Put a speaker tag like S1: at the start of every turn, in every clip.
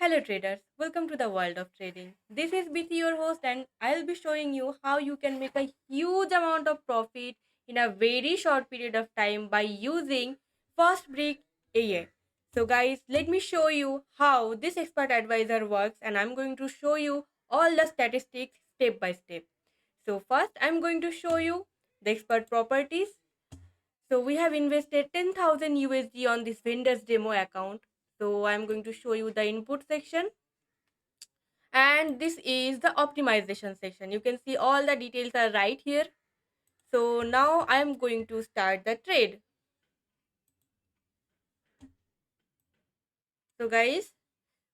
S1: Hello traders, welcome to the world of trading. This is BT your host and I'll be showing you how you can make a huge amount of profit in a very short period of time by using Fast Break AI. So guys, let me show you how this expert advisor works and I'm going to show you all the statistics step by step. So first I'm going to show you the expert properties. So we have invested 10,000 USD on this vendor's demo account. So I'm going to show you the input section, and this is the optimization section. You can see all the details are right here. So now I am going to start the trade. So guys,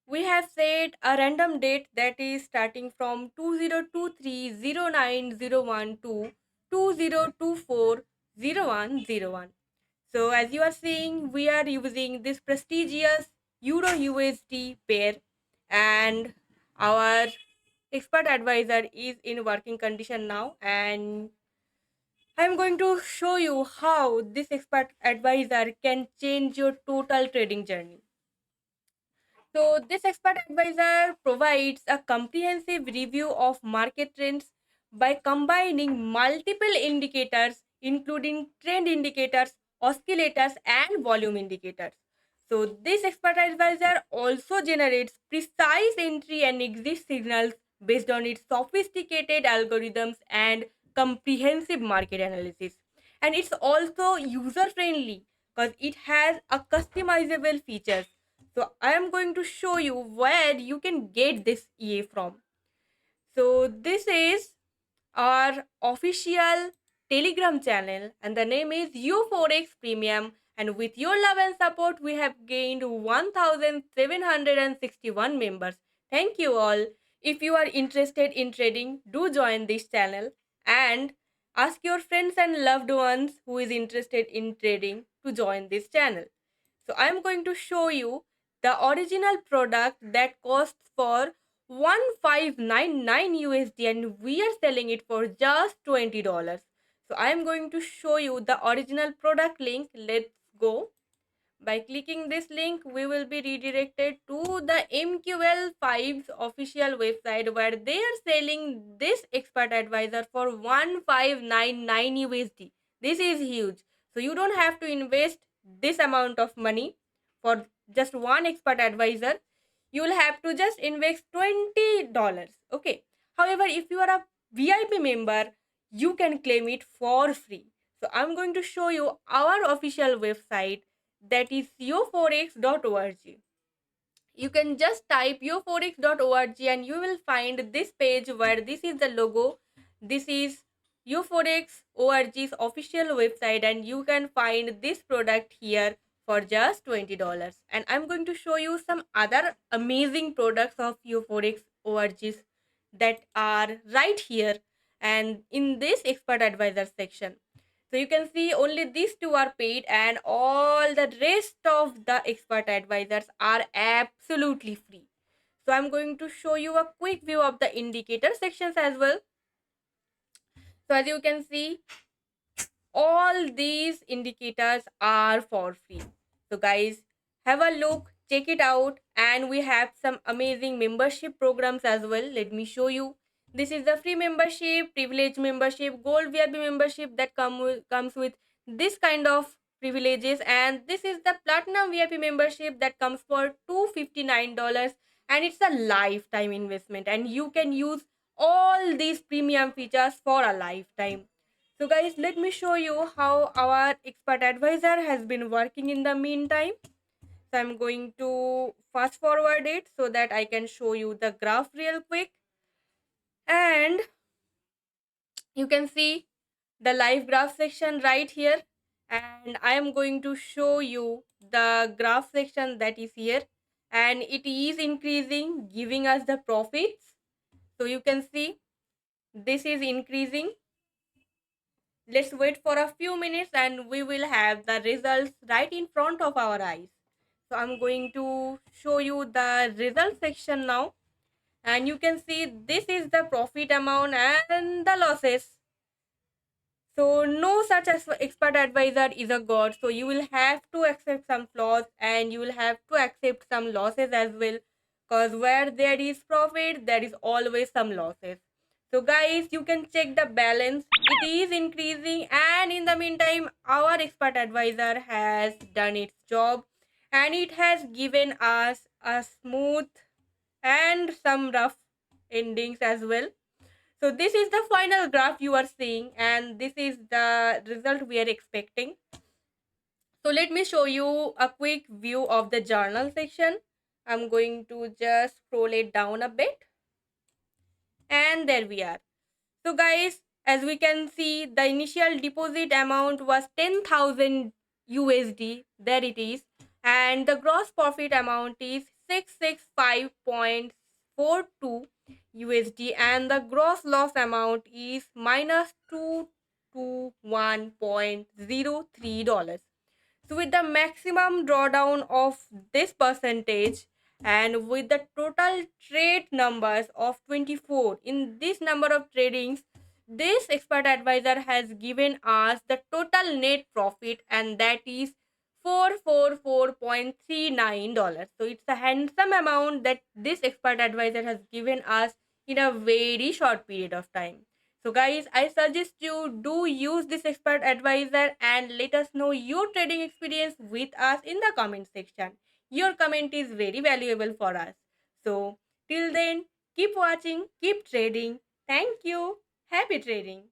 S1: we have set a random date that is starting from 20230901 to 20240101. So as you are seeing, we are using this prestigious Euro USD pair, and our expert advisor is in working condition now, and I'm going to show you how this expert advisor can change your total trading journey. So, this expert advisor provides a comprehensive review of market trends by combining multiple indicators, including trend indicators, oscillators, and volume indicators. So, this expert advisor also generates precise entry and exit signals based on its sophisticated algorithms and comprehensive market analysis. And it's also user friendly because it has a customizable features. So I am going to show you where you can get this EA from. So this is our official Telegram channel and the name is U4X Premium, and with your love and support we have gained 1761 members. Thank you all. If you are interested in trading, do join this channel and ask your friends and loved ones who is interested in trading to join this channel. So I'm going to show you the original product that costs for 1599 USD and we are selling it for just $20. So I'm going to show you the original product link. Let's go. By clicking this link, we will be redirected to the MQL5's official website where they are selling this expert advisor for 1599 USD. This is huge. So you don't have to invest this amount of money for just one expert advisor. You will have to just invest $20. Okay. However, if you are a VIP member, you can claim it for free. So I'm going to show you our official website, that is yo4x.org. You can just type yo4x.org and you will find this page where this is the logo. This is yo4x org's official website and you can find this product here for just $20. And I'm going to show you some other amazing products of yo4x org's that are right here and in this expert advisor section. So you can see only these two are paid and all the rest of the expert advisors are absolutely free. So I'm going to show you a quick view of the indicator sections as well. So as you can see, all these indicators are for free. So guys, have a look, check it out, and we have some amazing membership programs as well. Let me show you. This is the free membership, privilege membership, gold VIP membership that comes with this kind of privileges, and this is the platinum VIP membership that comes for $259, and it's a lifetime investment and you can use all these premium features for a lifetime. So guys, let me show you how our expert advisor has been working in the meantime. So I'm going to fast forward it so that I can show you the graph real quick. And you can see the live graph section right here. And I am going to show you the graph section that is here. And it is increasing, giving us the profits. So you can see this is increasing. Let's wait for a few minutes and we will have the results right in front of our eyes. So I'm going to show you the result section now, and you can see this is the profit amount and the losses. So no such as expert advisor is a god. So you will have to accept some flaws and you will have to accept some losses as well, because where there is profit, there is always some losses. So, guys, you can check the balance, it is increasing, and in the meantime, our expert advisor has done its job and it has given us a smooth and some rough endings as well. So, this is the final graph you are seeing, and this is the result we are expecting. So let me show you a quick view of the journal section. I'm going to just scroll it down a bit, and there we are. So guys, as we can see, the initial deposit amount was 10,000 USD. There it is. And the gross profit amount is 665.42 USD, and the gross loss amount is minus $221.03. So with the maximum drawdown of this percentage and with the total trade numbers of 24 in this number of tradings, this expert advisor has given us the total net profit, and that is $444.39. So it's a handsome amount that this expert advisor has given us in a very short period of time. So, guys, I suggest you do use this expert advisor and let us know your trading experience with us in the comment section. Your comment is very valuable for us. So, till then, keep watching, keep trading. Thank you. Happy trading.